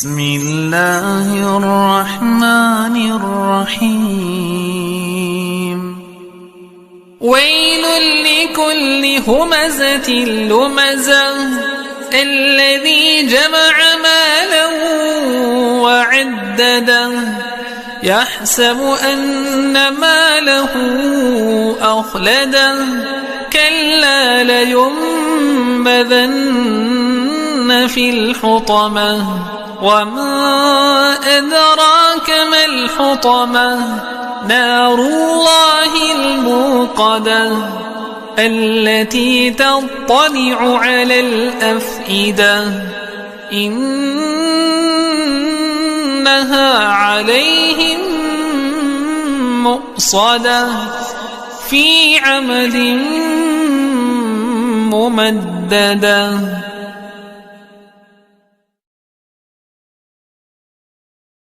بسم الله الرحمن الرحيم ويل لكل همزة لمزة الذي جمع مالا وعدده يحسب أن ماله أخلده كلا لينبذن في الحطمة وما أدراك ما الحطمة نار الله الموقدة التي تطلع على الأفئدة إنها عليهم مؤصدة في عمد ممددة